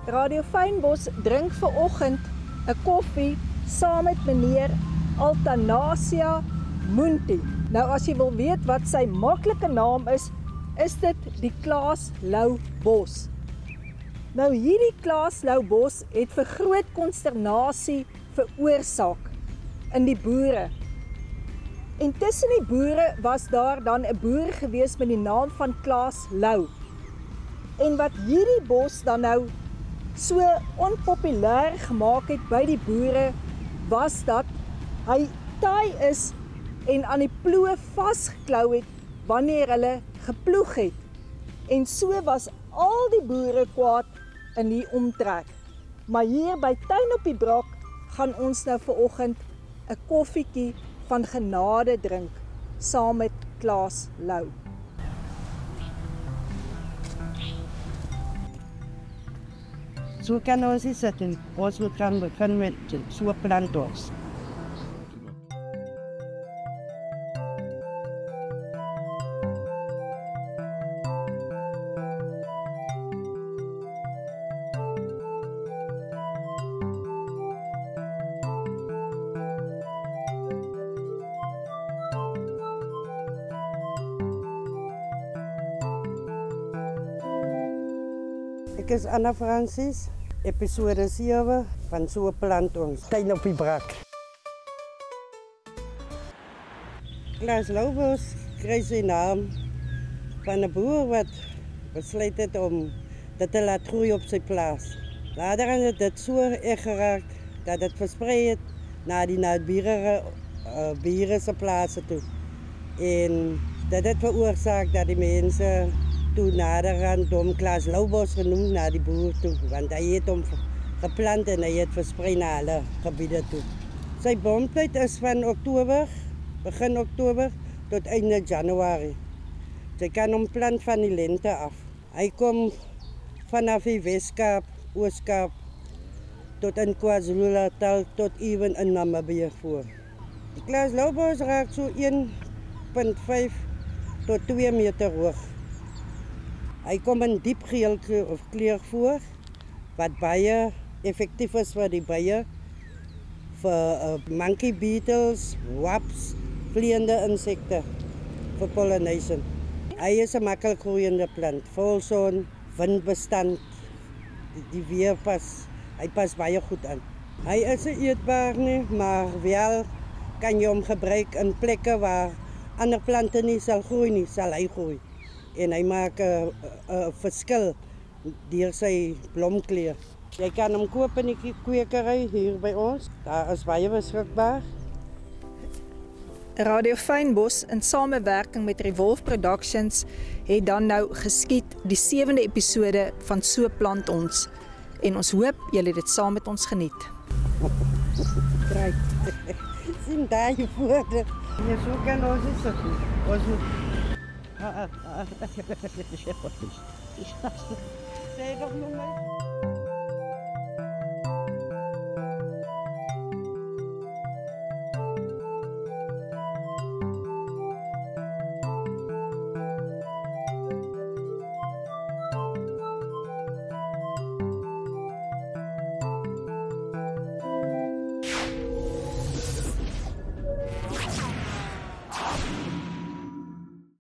Radio Fynbos drink vanoggend 'n koffie saam met meneer Altanasia Munti. Nou as jy wil weet wat sy maklike naam is dit die Klaas Lou Bos. Nou hierdie Klaas Lou Bos het vir groot konsternasie veroorsaak in die boere. En tussen die boere was daar dan 'n boer gewees met die naam van Klaas Lou. En wat hierdie bos dan nou so onpopulêr gemaak het by die boere, was dat hy taai is en aan die ploeg vasgeklou het wanneer hulle geploeg het. En so was al die boere kwaad in die omtrek. Maar hier by Tuin op die Brak gaan ons nou vanoggend 'n koffietjie van genade drink saam met Klaas Lou. So kan ons nie sit en ons kan begin met so plant ons. Ek is Anna Francis, episode 7 van So Plant Ons, Tuin op die Brak. Klaas Lou Bos kry sy naam van 'n boer wat besluit het om dit te laat groei op sy plaas. Later het dit so erg geraak dat dit versprei het na die naburige bure se plase toe. En dit het veroorsaak dat die mense toe naderhand hom Klaas Lou Bos genoem na die boer toe, want hy het hom geplant en hy het versprei na alle gebiede toe. Sy blomtyd is van begin Oktober tot einde Januarie. Jy kan hom plant van die lente af. Hy kom vanaf die Weskaap, Ooskaap tot in KwaZulu-Natal tot ewen in Namibië voor. Die Klaas Lou Bos raak so 1,5 tot 2 meter hoog. Hy kom in diep geel kleur voor, wat baie effektief is vir die bye, vir monkey beetles, wasps, vleiende insekte, vir pollination. Hy is 'n maklik groeiende plant, volson, windbestand, die weer hy pas baie goed aan. Hy is nie eetbaar nie, maar wel kan jy hom gebruik in plekke waar ander plante nie sal groei nie, sal hy groei. En hy maak 'n verskil deur sy blomkleur. Jy kan hom koop in die kwekery hier by ons. Daar is baie beskikbaar. Radio Fynbos in samewerking met Revolve Productions het dan nou geskied die 7de episode van So Plant Ons. En ons hoop julle het dit saam met ons geniet. Kry. Sien daar hier voor. Ja, so kan ons dit ons Zeg nog maar.